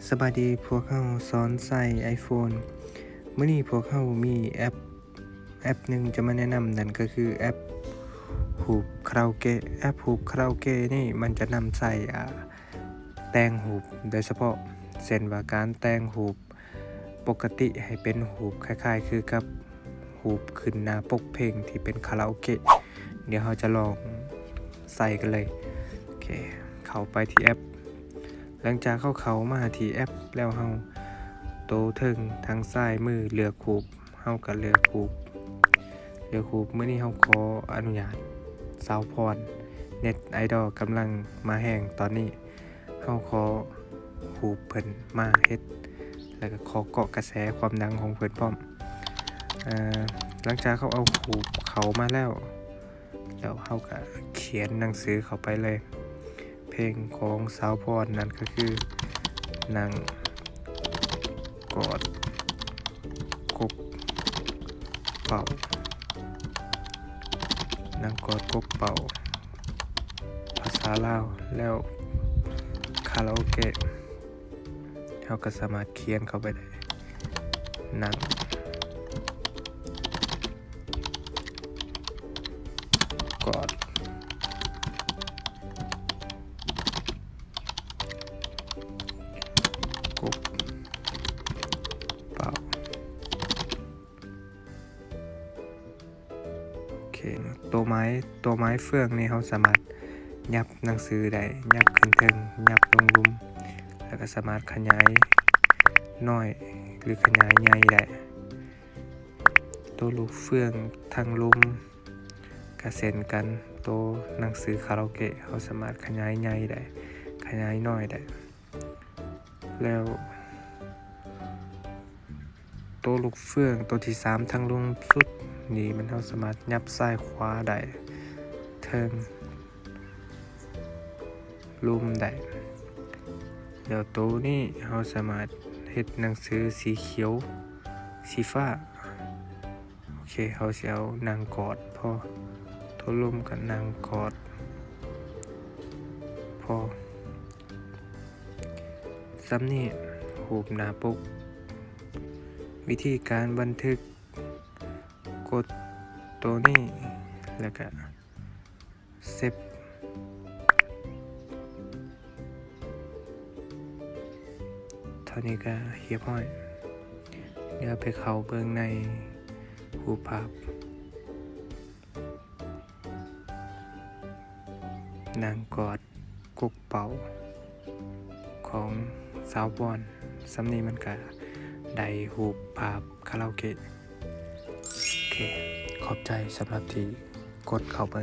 สบายดีพวกเขาสอนใส่ iPhone มื้อนี้พวกเขามีแอปหนึ่งจะมาแนะนำนั่นก็คือแอปหูบคาราโอเกะแอปหูบคาราโอเกะนี่มันจะนำใส่แต่งหูบโดยเฉพาะเช่นว่าการแต่งหูบปกติให้เป็นหูบคล้ายๆคือกับหูบขึ้นหน้าปกเพลงที่เป็นคาราโอเกะเดี๋ยวเราจะลองใส่กันเลยโอเคเข้าไปที่แอปหลังจากเข้ามาที่แอปแล้วเฮาโตถึงทางซ้ายมือเลือกหูบเฮาก็เลือกหูบมื้อนี้เฮาขออนุญาตสาวพรเน็ตไอดอลกำลังมาแห้งตอนนี้เฮาขอหูบเพิ่นมาเฮ็ดแล้วก็ขอเกาะกระแสความดังของเพิ่นพร้อมหลังจากเขาเอาหูบเขามาแล้วเฮาก็เขียนหนังสือเข้าไปเลยเพลงของสาวพรนั่นก็คือนางกอดกบเป่านางกอดกบเป่าภาษาลาวแล้วคาราโอเกะเราก็สามารถเขียนเข้าไปได้นางกอดกบเป่าโอเคตัวไม้เฟืองนี่เขาสามารถยับหนังสือได้ยับขึ้นเทิงยับลงลุ่มแล้วก็สามารถขยายน้อยหรือขยายใหญ่ได้ตัวลูกเฟืองทางลุ่มกระเซ็นกันตัวหนังสือคาราโอเกะเขาสามารถขยายใหญ่ได้ขยายน้อยได้แล้วตัวลูกเฟืองตัวที่3ทางลงสุดนี่มันเขาสามารถยับซ้ายขวาได้เทิงลุ่มได้เดี๋ยวตัวนี้เขาสามารถเฮ็ดหนังสือสีเขียวสีฟ้าโอเคเขาสิเอานางกอดพอตัวลุ่มกับนางกอดพอซ้ำนี่หูบหน้าปกวิธีการบันทึกกดตัวนี้แล้วก็เซฟเท่านี้ก็เรียบร้อยเดี๋ยวไปเข้าเบิ่งในรูปภาพนางกอดกกเป่าของสาวบอนสำนีมันก็ได้รูปภาพคาราโอเกะโอเคขอบใจสำหรับที่กดเข้าไป